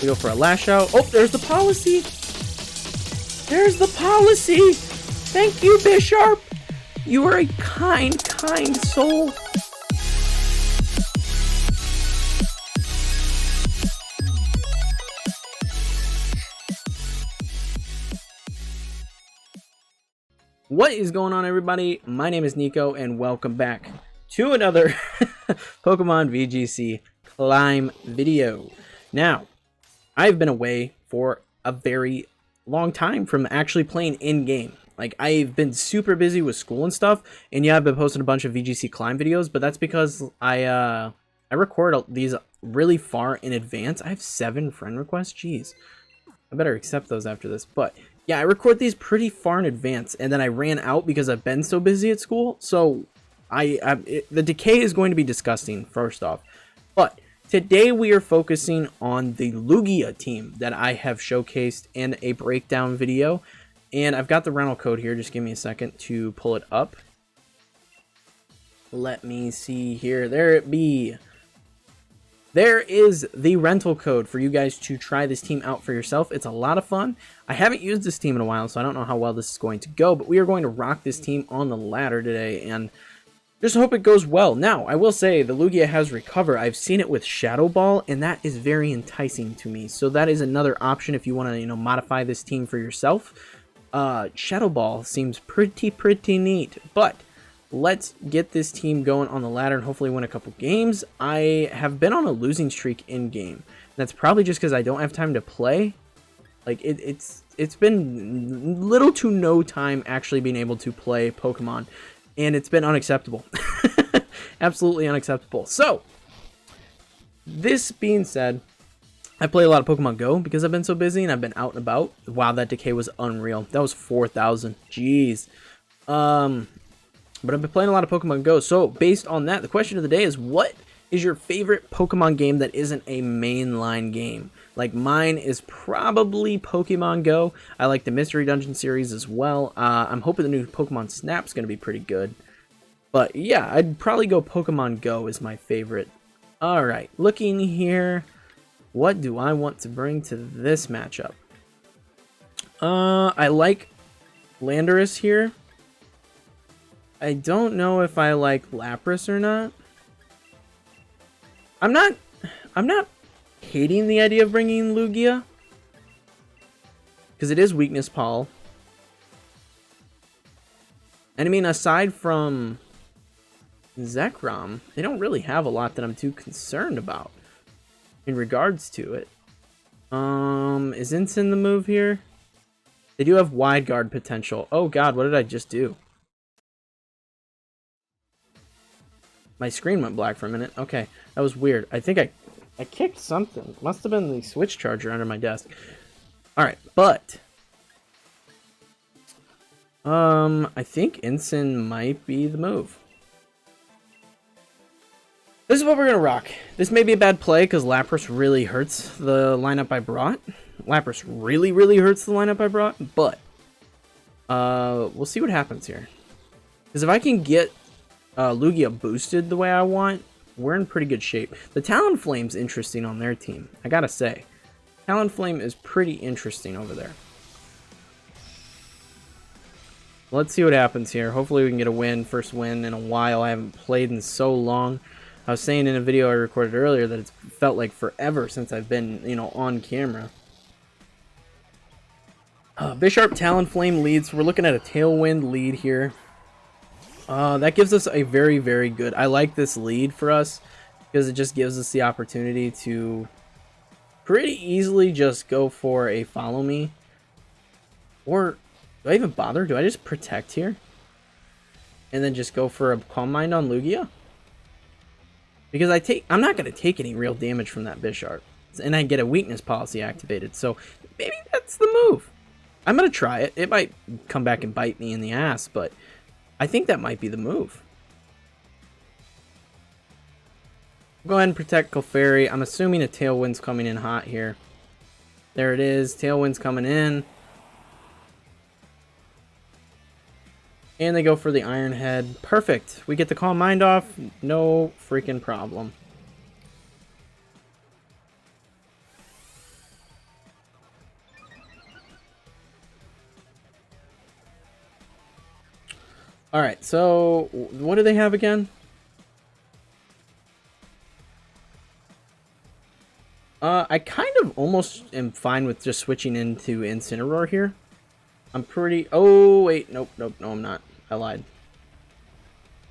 We go for a lash out. Oh, there's the policy. There's the policy. Thank you, Bisharp. You are a kind, kind soul. What is going on, everybody? My name is Nico, and welcome back to another Pokemon VGC climb video. Now, I've been away for a very long time from actually playing in-game. Like, I've been super busy with school and stuff, and yeah, I've been posting a bunch of VGC climb videos, but that's because I record these really far in advance. I have 7 friend requests. Jeez, I better accept those after this. But yeah, I record these pretty far in advance, and then I ran out because I've been so busy at school. So the decay is going to be disgusting, first off. But today we are focusing on the Lugia team that I have showcased in a breakdown video. And I've got the rental code here. Just give me a second to pull it up. Let me see here. There it be. There is the rental code for you guys to try this team out for yourself. It's a lot of fun. I haven't used this team in a while, so I don't know how well this is going to go. But we are going to rock this team on the ladder today, and just hope it goes well. Now, I will say the Lugia has recovered. I've seen it with Shadow Ball, and that is very enticing to me. So that is another option if you want to, modify this team for yourself. Shadow Ball seems pretty neat, but let's get this team going on the ladder and hopefully win a couple games. I have been on a losing streak in game. That's probably just because I don't have time to play. Like it's been little to no time actually being able to play Pokemon, and it's been unacceptable. Absolutely unacceptable. So this being said, I play a lot of Pokemon Go because I've been so busy and I've been out and about. Wow, that decay was unreal. That was 4,000. Jeez. But I've been playing a lot of Pokemon Go. So based on that, the question of the day is, what is your favorite Pokemon game that isn't a mainline game? Like, mine is probably Pokemon Go. I like the Mystery Dungeon series as well. I'm hoping the new Pokemon Snap's going to be pretty good. But yeah, I'd probably go Pokemon Go is my favorite. Alright, looking here. What do I want to bring to this matchup? I like Landorus here. I don't know if I like Lapras or not. I'm not hating the idea of bringing Lugia, because it is weakness Paul. And I mean, aside from Zekrom, they don't really have a lot that I'm too concerned about in regards to it. Is Incin the move here? They do have wide guard potential. Oh god, what did I just do? My screen went black for a minute. Okay, that was weird. I think I kicked something. Must have been the switch charger under my desk. Alright, but I think Incin might be the move. This is what we're gonna rock. This may be a bad play because Lapras really hurts the lineup I brought. Lapras really hurts the lineup I brought, but we'll see what happens here. Because if I can get Lugia boosted the way I want, we're in pretty good shape. The Talonflame's interesting on their team, I gotta say. Talonflame is pretty interesting over there. Let's see what happens here. Hopefully we can get a win. First win in a while. I haven't played in so long. I was saying in a video I recorded earlier that it's felt like forever since I've been, on camera. Bisharp Talonflame leads. We're looking at a Tailwind lead here. That gives us a very good... I like this lead for us because it just gives us the opportunity to pretty easily just go for a follow me. Or do I even bother? Do I just protect here? And then just go for a Calm Mind on Lugia? Because I'm not going to take any real damage from that Bisharp. And I get a weakness policy activated. So maybe that's the move. I'm going to try it. It might come back and bite me in the ass, but I think that might be the move. Go ahead and protect Clefairy. I'm assuming a Tailwind's coming in hot here. There it is. Tailwind's coming in. And they go for the Iron Head. Perfect. We get the Calm Mind off. No freaking problem. Alright, so what do they have again? I kind of almost am fine with just switching into Incineroar here. I'm pretty... Oh, wait. Nope, no, I'm not. I lied.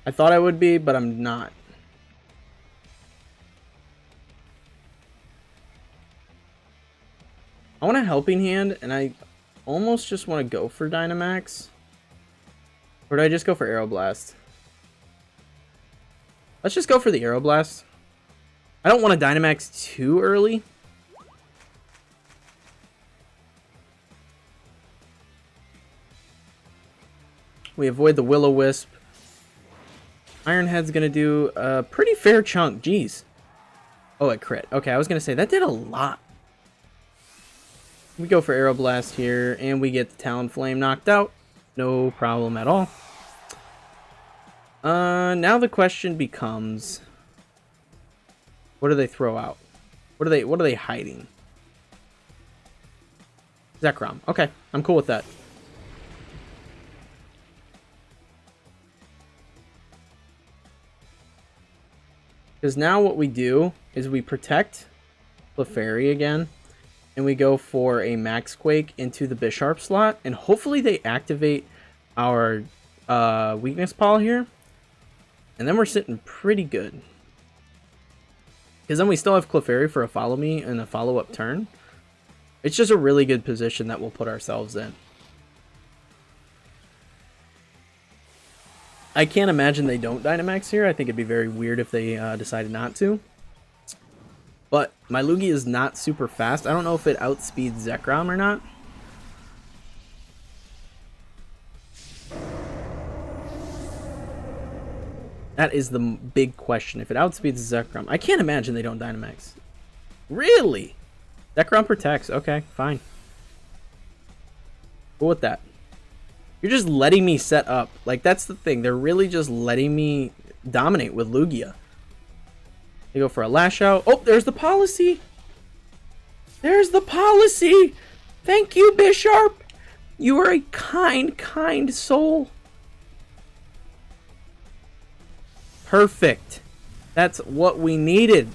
I thought I would be, but I'm not. I want a Helping Hand, and I almost just want to go for Dynamax. Or do I just go for Aeroblast? Let's just go for the Aeroblast. I don't want to Dynamax too early. We avoid the Will-O-Wisp. Iron Head's going to do a pretty fair chunk. Jeez. Oh, it crit. Okay, I was going to say, that did a lot. We go for Aeroblast here, and we get the Talonflame knocked out. No problem at all. Now the question becomes, what do they throw out? What are they hiding? Zekrom. Okay, I'm cool with that. Because now what we do is we protect Clefairy again, and we go for a Max Quake into the Bisharp slot, and hopefully they activate our Weakness Pall here, and then we're sitting pretty good. Because then we still have Clefairy for a Follow Me and a follow-up turn. It's just a really good position that we'll put ourselves in. I can't imagine they don't Dynamax here. I think it'd be very weird if they decided not to. But my Lugia is not super fast. I don't know if it outspeeds Zekrom or not. That is the big question. If it outspeeds Zekrom, I can't imagine they don't Dynamax. Really? Zekrom protects. Okay, fine. Cool with that. You're just letting me set up. Like, that's the thing. They're really just letting me dominate with Lugia. They go for a Lash Out. Oh, there's the policy. There's the policy. Thank you, Bisharp. You are a kind, kind soul. Perfect. That's what we needed.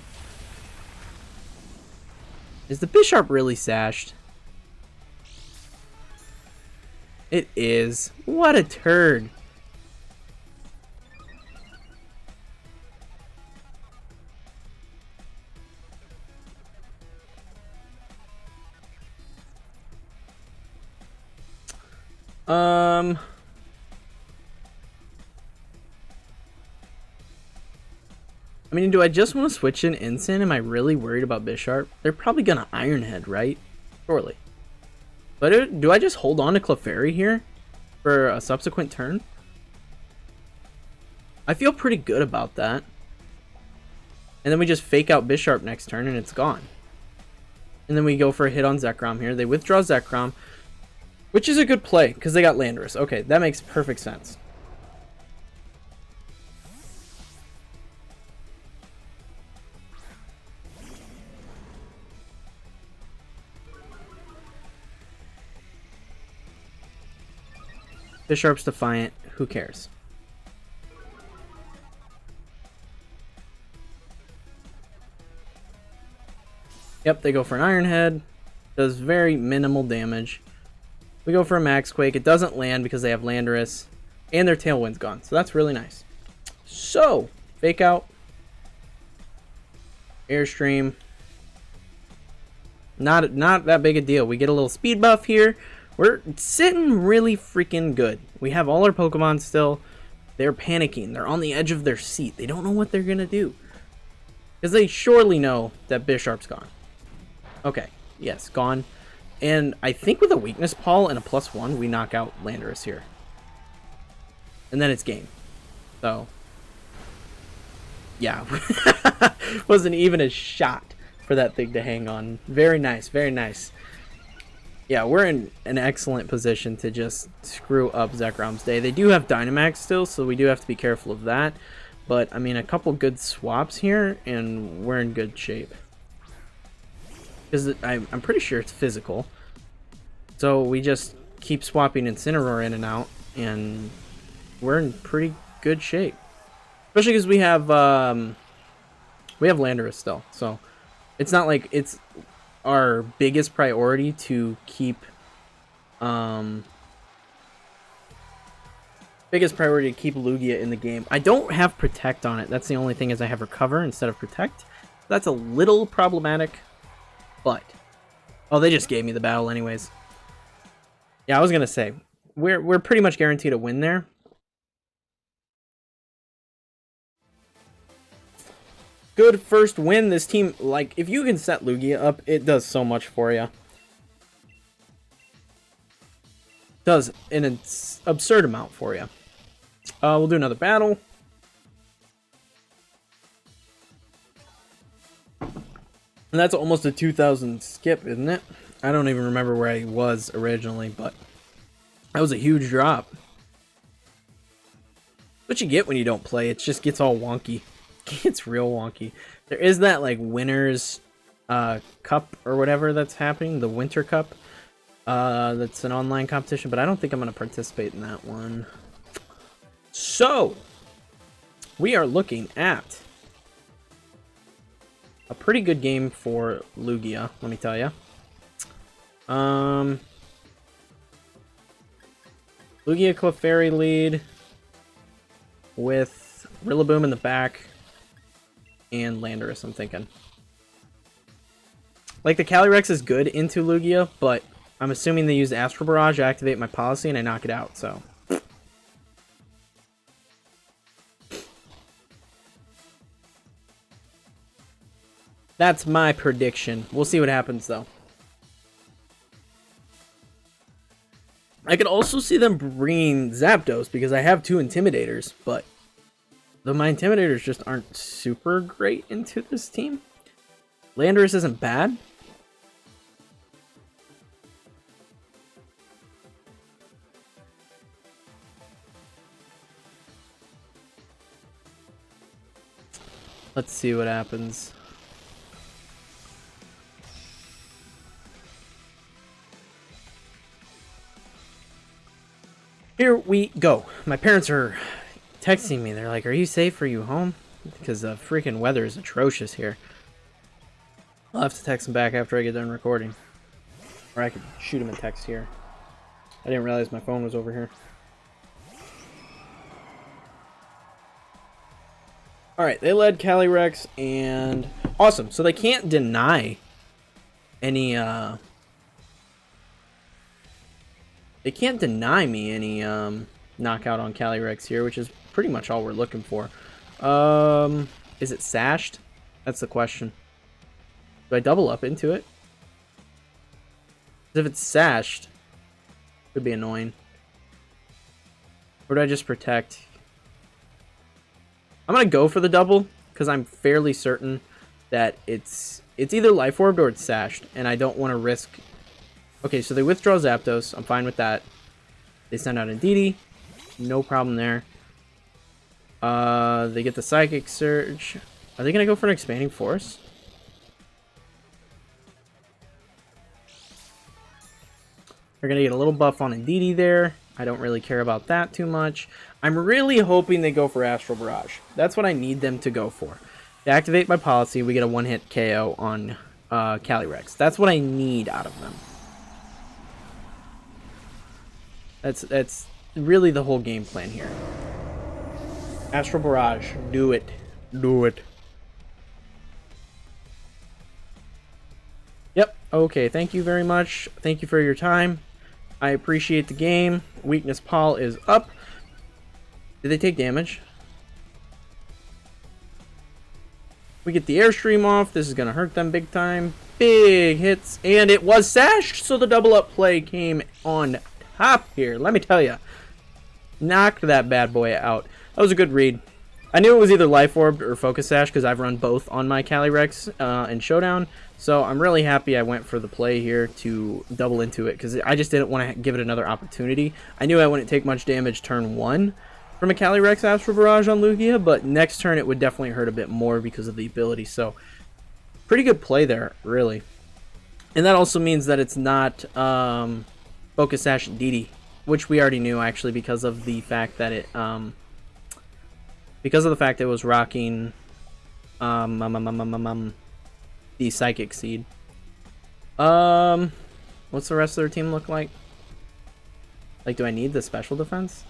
Is the Bisharp really sashed? It is. What a turd. I mean, do I just want to switch in Ensign? Am I really worried about Bisharp? They're probably gonna Iron Head, right? Surely. But do I just hold on to Clefairy here for a subsequent turn? I feel pretty good about that. And then we just fake out Bisharp next turn and it's gone. And then we go for a hit on Zekrom here. They withdraw Zekrom, which is a good play because they got Landorus. Okay, that makes perfect sense. Bisharp's Defiant. Who cares? Yep, they go for an Iron Head. Does very minimal damage. We go for a Max Quake. It doesn't land because they have Landorus. And their Tailwind's gone. So that's really nice. So, Fake Out. Airstream. Not that big a deal. We get a little speed buff here. We're sitting really freaking good. We have all our Pokemon still. They're panicking. They're on the edge of their seat. They don't know what they're going to do. Because they surely know that Bisharp's gone. Okay. Yes, gone. And I think with a Weakness Pall and a +1, we knock out Landorus here. And then it's game. So, yeah. Wasn't even a shot for that thing to hang on. Very nice, very nice. Yeah, we're in an excellent position to just screw up Zekrom's day. They do have Dynamax still, so we do have to be careful of that. But, I mean, a couple good swaps here, and we're in good shape. Because I'm pretty sure it's physical. So we just keep swapping Incineroar in and out, and we're in pretty good shape. Especially because we have Landorus still, so it's not like it's our biggest priority to keep Lugia in the game. I don't have Protect on it. That's the only thing, is I have Recover instead of Protect. That's a little problematic, but oh, they just gave me the battle anyways. Yeah, I was gonna say we're pretty much guaranteed a win there. Good first win. This team, like, if you can set Lugia up, it does so much for you. Does an absurd amount for you. We'll do another battle. And that's almost a 2,000 skip, isn't it? I don't even remember where I was originally, but that was a huge drop. What you get when you don't play, it just gets all wonky. It's real wonky. There is that, like, Winners Cup or whatever that's happening, the Winter Cup. That's an online competition, but I don't think I'm going to participate in that one. So, we are looking at a pretty good game for Lugia, let me tell you. Lugia Clefairy lead with Rillaboom in the back and Landorus, I'm thinking. Like, the Calyrex is good into Lugia, but I'm assuming they use Astral Barrage, activate my policy, and I knock it out, so. That's my prediction. We'll see what happens, though. I could also see them bringing Zapdos, because I have 2 Intimidators, but my Intimidators just aren't super great into this team. Landorus isn't bad. Let's see what happens. Here we go. My parents are texting me. They're like, "Are you safe? Are you home?" Because the freaking weather is atrocious here. I'll have to text them back after I get done recording. Or I could shoot them a text here. I didn't realize my phone was over here. Alright, they led Calyrex, and awesome. So they can't deny any, they can't deny me any, knockout on Calyrex here, which is pretty much all we're looking for. Is it sashed? That's the question. Do I double up into it? If it's sashed, it could be annoying. Or do I just protect? I'm gonna go for the double because I'm fairly certain that it's either Life Orbed or it's sashed, and I don't want to risk. Okay, so they withdraw Zapdos. I'm fine with that. They send out Indeedee. No problem there. They get the Psychic Surge. Are they gonna go for an Expanding Force? They're gonna get a little buff on Indeedee there. I don't really care about that too much. I'm really hoping they go for Astral Barrage. That's what I need them to go for. They activate my policy, we get a one-hit KO on Calyrex. That's what I need out of them. That's really the whole game plan here. Astral Barrage, do it. Do it. Yep, okay, thank you very much. Thank you for your time. I appreciate the game. Weakness Paul is up. Did they take damage? We get the Airstream off. This is going to hurt them big time. Big hits. And it was sashed, so the double up play came on top here. Let me tell you. Knocked that bad boy out. That was a good read. I knew it was either Life Orbed or Focus Sash because I've run both on my Calyrex in Showdown. So I'm really happy I went for the play here to double into it because I just didn't want to give it another opportunity. I knew I wouldn't take much damage turn 1 from a Calyrex Astral Barrage on Lugia, but next turn it would definitely hurt a bit more because of the ability. So pretty good play there, really. And that also means that it's not Focus Sash and Indeedee which we already knew actually because of the fact that it was rocking the Psychic Seed. What's the rest of their team look like? Like, do I need the special defense?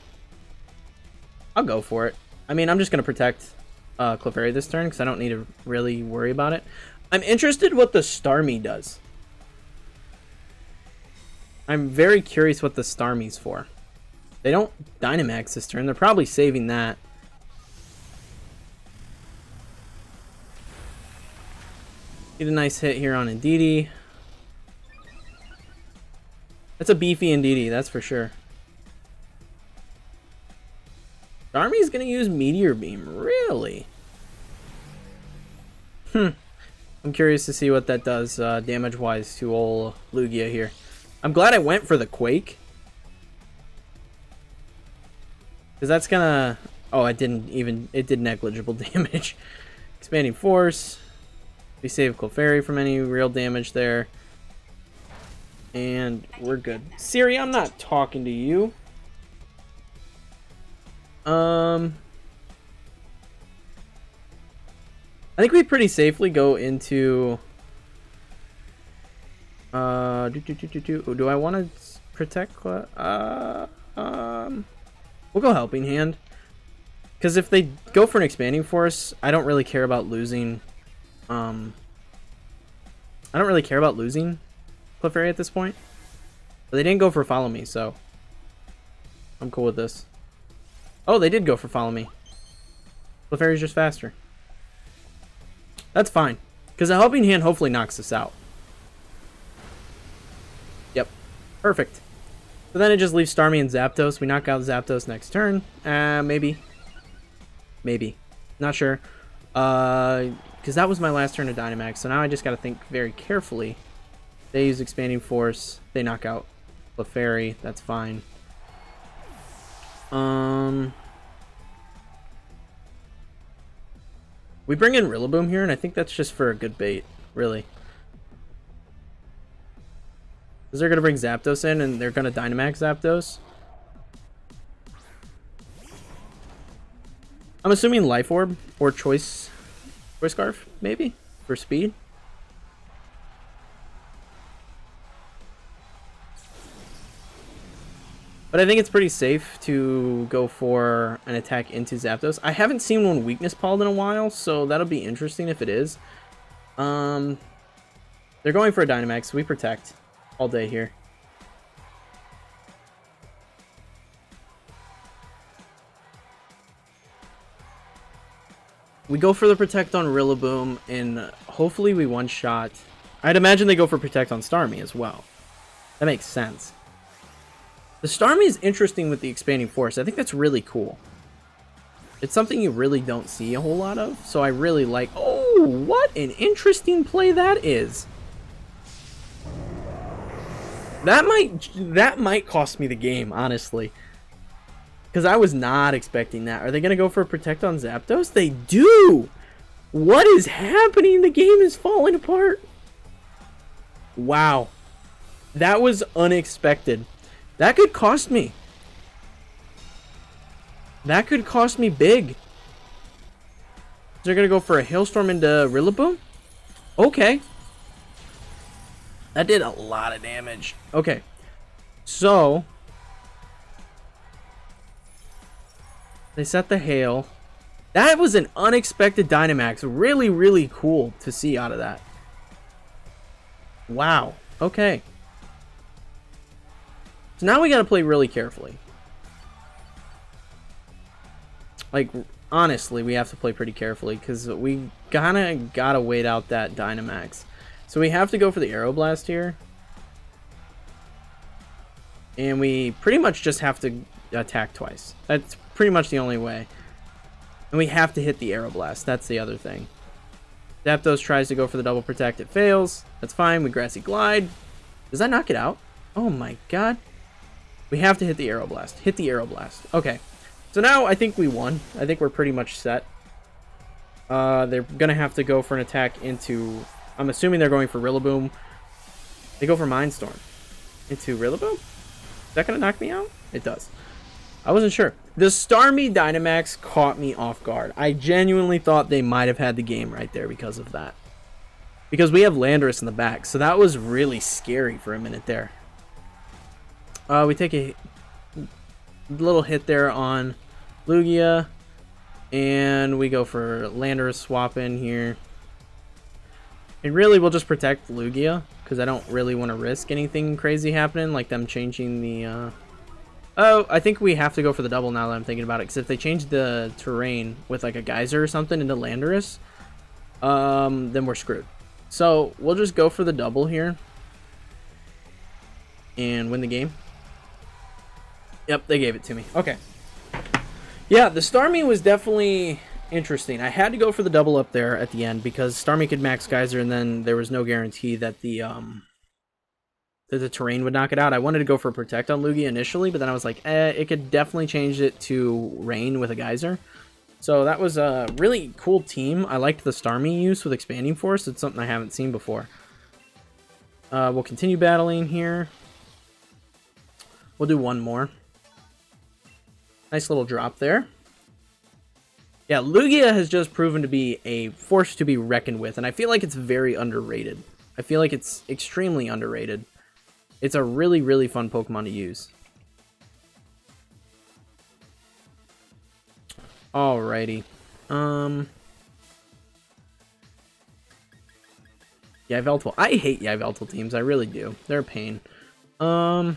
I'll go for it. I mean, I'm just gonna protect Clefairy this turn because I don't need to really worry about it. I'm interested what the Starmie does. I'm very curious what the Starmie's for. They don't Dynamax this turn. They're probably saving that. Get a nice hit here on Indeedee. That's a beefy Indeedee, that's for sure. Starmie's gonna use Meteor Beam, really? I'm curious to see what that does damage-wise to old Lugia here. I'm glad I went for the Quake. Because that's gonna... Oh, it didn't even... It did negligible damage. Expanding Force. We save Clefairy from any real damage there. And we're good. Siri, I'm not talking to you. I think we pretty safely go into... do I want to protect... We'll go Helping Hand. Because if they go for an Expanding Force, I don't really care about losing... I don't really care about losing Clefairy at this point. But they didn't go for Follow Me, so... I'm cool with this. Oh, they did go for Follow Me. Clefairy's just faster. That's fine. Because a Helping Hand hopefully knocks us out. Yep. Perfect. So then it just leaves Starmie and Zapdos. We knock out Zapdos next turn. Maybe. Maybe. Not sure. Because that was my last turn of Dynamax. So now I just got to think very carefully. They use Expanding Force. They knock out Clefairy. That's fine. We bring in Rillaboom here, and I think that's just for a good bait, really. Because they're going to bring Zapdos in, and they're going to Dynamax Zapdos. I'm assuming Life Orb or Choice Scarf, maybe, for speed. But I think it's pretty safe to go for an attack into Zapdos. I haven't seen one Weakness Palled in a while, so that'll be interesting if it is. They're going for a Dynamax, so we protect all day here. We go for the Protect on Rillaboom, and hopefully we one-shot. I'd imagine they go for Protect on Starmie as well. That makes sense. The Starmie is interesting with the Expanding Force. I think that's really cool. It's something you really don't see a whole lot of, so I really like... Oh, what an interesting play that is. That might cost me the game, honestly. Because I was not expecting that. Are they going to go for a Protect on Zapdos? They do! What is happening? The game is falling apart. Wow. That was unexpected. That could cost me. That could cost me big. They're going to go for a Hailstorm into Rillaboom? Okay. That did a lot of damage. Okay. So... they set the Hail. That was an unexpected Dynamax. Really, really cool to see out of that. Wow. Okay. So now we got to play really carefully. Like, honestly, we have to play pretty carefully because we kind of got to wait out that Dynamax. So we have to go for the Aeroblast here. And we pretty much just have to attack twice. That's pretty much the only way. And we have to hit the Aeroblast. That's the other thing. Zapdos tries to go for the double protect. It fails. That's fine. We Grassy Glide. Does that knock it out? Oh my god. We have to hit the Aeroblast. Hit the Aeroblast. Okay. So now I think we won. I think we're pretty much set. They're going to have to go for an attack into... I'm assuming they're going for Rillaboom. They go for Mindstorm. Into Rillaboom? that going to knock me out? It does. I wasn't sure. The Starmie Dynamax caught me off guard. I genuinely thought they might have had the game right there because of that. Because we have Landorus in the back, so that was really scary for a minute there. We take a little hit there on Lugia, and we go for Landorus swap in here. And really, we'll just protect Lugia, because I don't really want to risk anything crazy happening, like them changing the... Oh, I think we have to go for the double now that I'm thinking about it, because if they change the terrain with like a geyser or something into Landorus, then we're screwed. So we'll just go for the double here and win the game. Yep, they gave it to me. Okay. Yeah, the Starmie was definitely interesting. I had to go for the double up there at the end because Starmie could max geyser, and then there was no guarantee that the terrain would knock it out. I wanted to go for protect on Lugia initially, but then I was like, it could definitely change it to rain with a geyser. So that was a really cool team. I liked the Starmie use with Expanding Force. It's something I haven't seen before. We'll continue battling here. We'll do one more. Nice little drop there. Yeah, Lugia has just proven to be a force to be reckoned with, and I feel like it's very underrated. I feel like it's extremely underrated. It's a really, really fun Pokemon to use. Alrighty. Yveltal. I hate Yveltal teams. I really do. They're a pain. I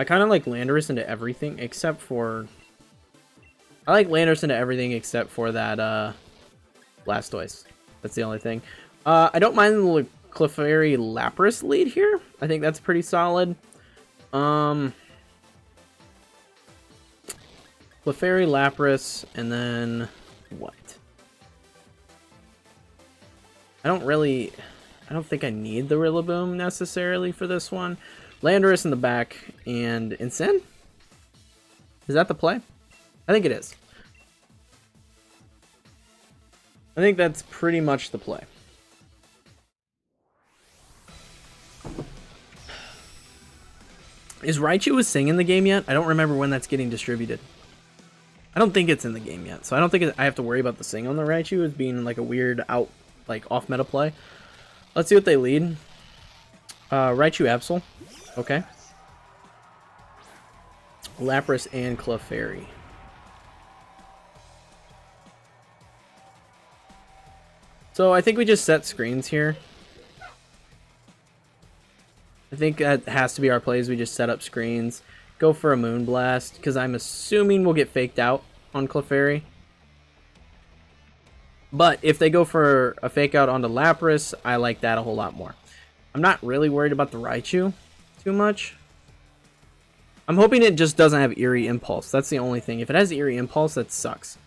kind of like Landorus into everything except for... I like Landorus into everything except for that Blastoise. That's the only thing. I don't mind the Clefairy Lapras lead here. I think that's pretty solid. Clefairy Lapras, and then what? I don't think I need the Rillaboom necessarily for this one. Landorus in the back and Incin? Is that the play? I think it is. I think that's pretty much the play. Is Raichu a Sing in the game yet? I don't remember when that's getting distributed. I don't think it's in the game yet, so I don't think I have to worry about the Sing on the Raichu as being like a weird off meta play. Let's see what they lead. Raichu Absol. Okay. Lapras and Clefairy. So I think we just set screens here. I think that has to be our plays. We just set up screens. Go for a Moonblast, because I'm assuming we'll get faked out on Clefairy. But if they go for a fake out onto Lapras, I like that a whole lot more. I'm not really worried about the Raichu too much. I'm hoping it just doesn't have Eerie Impulse. That's the only thing. If it has Eerie Impulse, that sucks.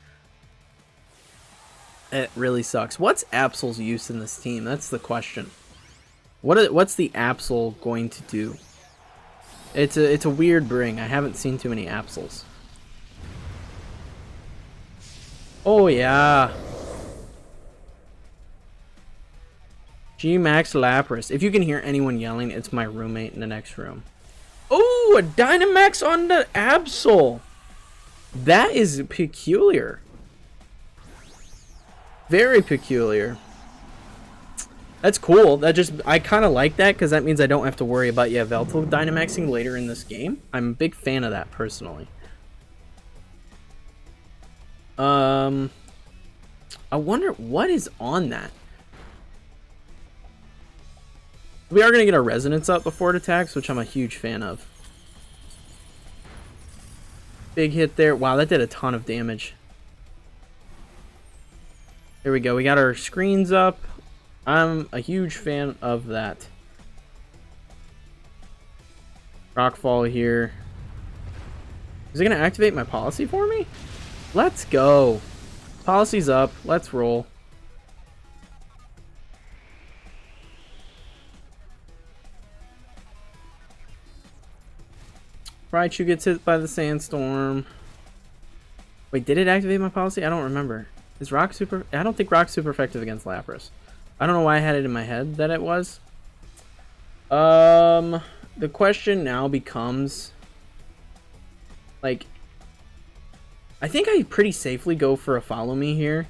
It really sucks. What's Absol's use in this team? That's the question. What's the Absol going to do? It's a weird bring. I haven't seen too many Absols. Oh yeah. G-Max Lapras. If you can hear anyone yelling, it's my roommate in the next room. Oh, a Dynamax on the Absol. That is peculiar. Very peculiar. That's cool. I kind of like that because that means I don't have to worry about Yveltal Dynamaxing later in this game. I'm a big fan of that personally. I wonder what is on that. We are going to get our Resonance up before it attacks, which I'm a huge fan of. Big hit there. Wow, that did a ton of damage. There we go. We got our screens up. I'm a huge fan of that. Rockfall here. Is it going to activate my policy for me? Let's go. Policy's up. Let's roll. Raichu gets hit by the sandstorm. Wait, did it activate my policy? I don't remember. Is Rock super... I don't think Rock's super effective against Lapras. I don't know why I had it in my head that it was. The question now becomes, like, I think I pretty safely go for a follow me here.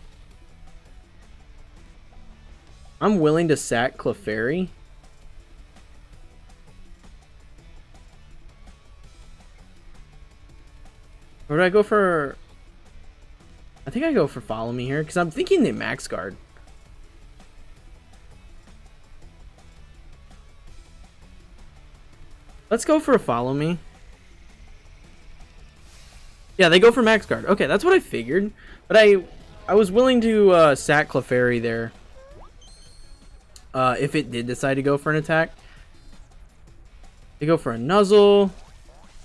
I'm willing to sack Clefairy. Or do I go for... I think I go for follow me here, because I'm thinking they max guard. Let's go for a follow me. Yeah, they go for max guard. Okay, that's what I figured. But I was willing to sack Clefairy there. If it did decide to go for an attack. They go for a Nuzzle.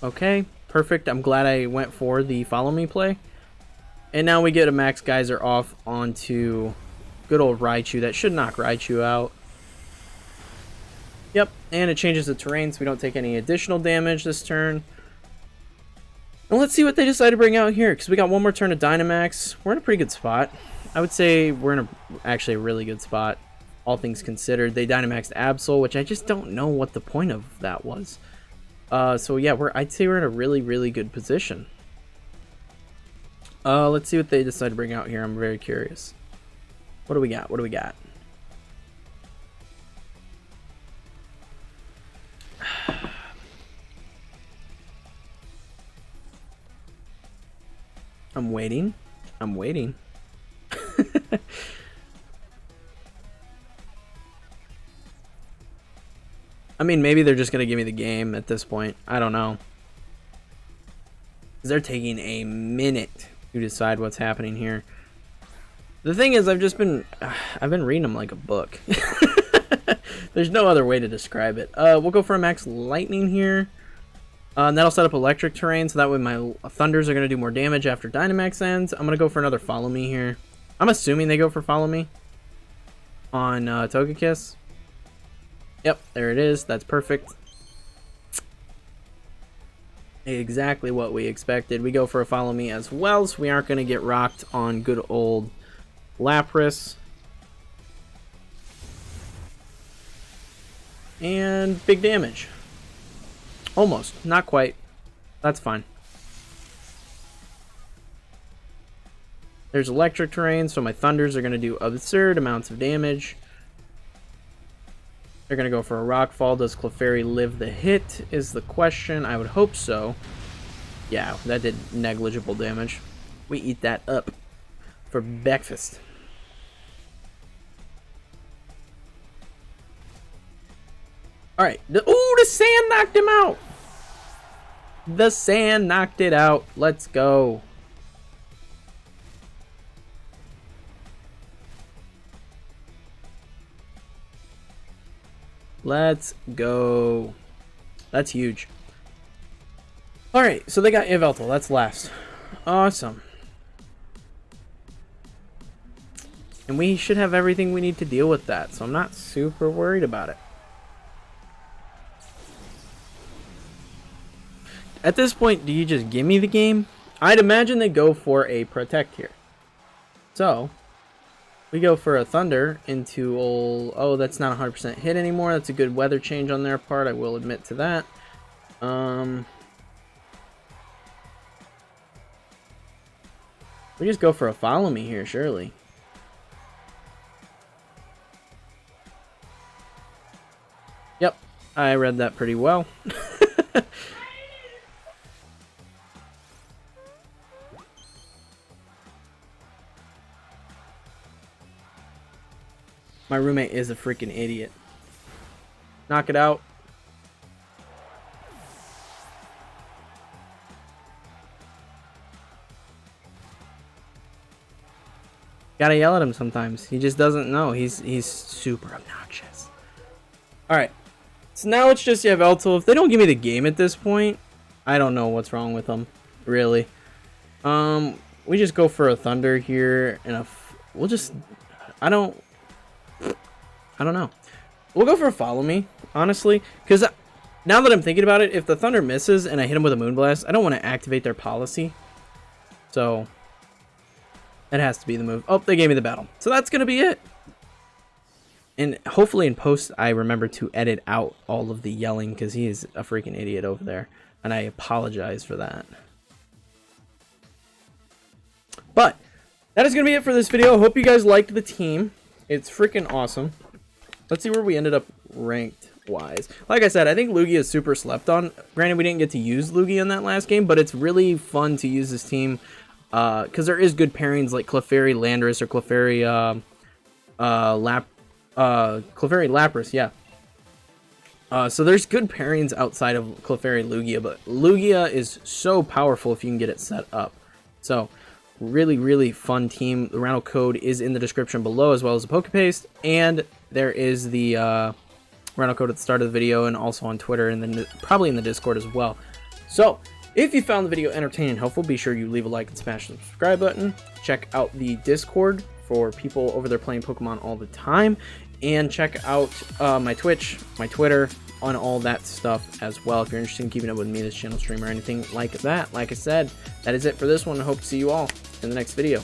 Okay, perfect. I'm glad I went for the follow me play. And now we get a Max Geyser off onto good old Raichu. That should knock Raichu out. Yep, and it changes the terrain so we don't take any additional damage this turn. And let's see what they decide to bring out here, because we got one more turn of Dynamax. We're in a pretty good spot. I would say we're in actually a really good spot, all things considered. They Dynamaxed Absol, which I just don't know what the point of that was. So yeah, I'd say we're in a really, really good position. Let's see what they decide to bring out here. I'm very curious. What do we got? What do we got? I'm waiting. I'm waiting. I mean, maybe they're just going to give me the game at this point. I don't know. They're taking a minute to decide what's happening here. The thing is, I've been reading them like a book. There's no other way to describe it. We'll go for a Max Lightning here. And that'll set up electric terrain, so that way my Thunders are going to do more damage after Dynamax ends. I'm going to go for another Follow Me here. I'm assuming they go for Follow Me on Togekiss. Yep, there it is. That's perfect. Exactly what we expected. We go for a Follow Me as well, so we aren't going to get rocked on good old Lapras. And big damage. Almost. Not quite. That's fine. There's electric terrain, so my Thunders are going to do absurd amounts of damage. They're going to go for a Rock Fall. Does Clefairy live the hit is the question. I would hope so. Yeah, that did negligible damage. We eat that up for breakfast. Alright. Ooh, the sand knocked him out! The sand knocked it out. Let's go. Let's go. That's huge. Alright, so they got Yveltal. That's last. Awesome. And we should have everything we need to deal with that, so I'm not super worried about it. At this point, do you just give me the game? I'd imagine they go for a Protect here. So, we go for a Thunder into old... Oh, that's not 100% hit anymore. That's a good weather change on their part. I will admit to that. We just go for a Follow Me here, surely. Yep, I read that pretty well. My roommate is a freaking idiot. Knock it out. Gotta yell at him sometimes. He just doesn't know. He's super obnoxious. Alright. So now it's just Yveltal. If they don't give me the game at this point, I don't know what's wrong with them. Really. We just go for a Thunder here. And we'll just... I don't know. We'll go for a Follow Me, honestly. Because now that I'm thinking about it, if the Thunder misses and I hit him with a Moonblast, I don't want to activate their policy. So... it has to be the move. Oh, they gave me the battle. So that's going to be it. And hopefully in post I remember to edit out all of the yelling, because he is a freaking idiot over there, and I apologize for that. But that is going to be it for this video. Hope you guys liked the team. It's freaking awesome. Let's see where we ended up ranked wise. Like I said, I think Lugia is super slept on. Granted, we didn't get to use Lugia in that last game, but it's really fun to use this team because there is good pairings like Clefairy Landorus or Clefairy Clefairy Lapras, yeah. So there's good pairings outside of Clefairy Lugia, but Lugia is so powerful if you can get it set up. So really fun team. The rental code is in the description below, as well as the Pokepaste, and there is the rental code at the start of the video, and also on Twitter, and then probably in the Discord as well. So if you found the video entertaining and helpful, be sure you leave a like and smash the subscribe button. Check out the Discord for people over there playing Pokemon all the time, and check out my Twitch, my Twitter, on all that stuff as well if you're interested in keeping up with me, this channel stream, or anything like that. Like I said, that is it for this one. I hope to see you all in the next video.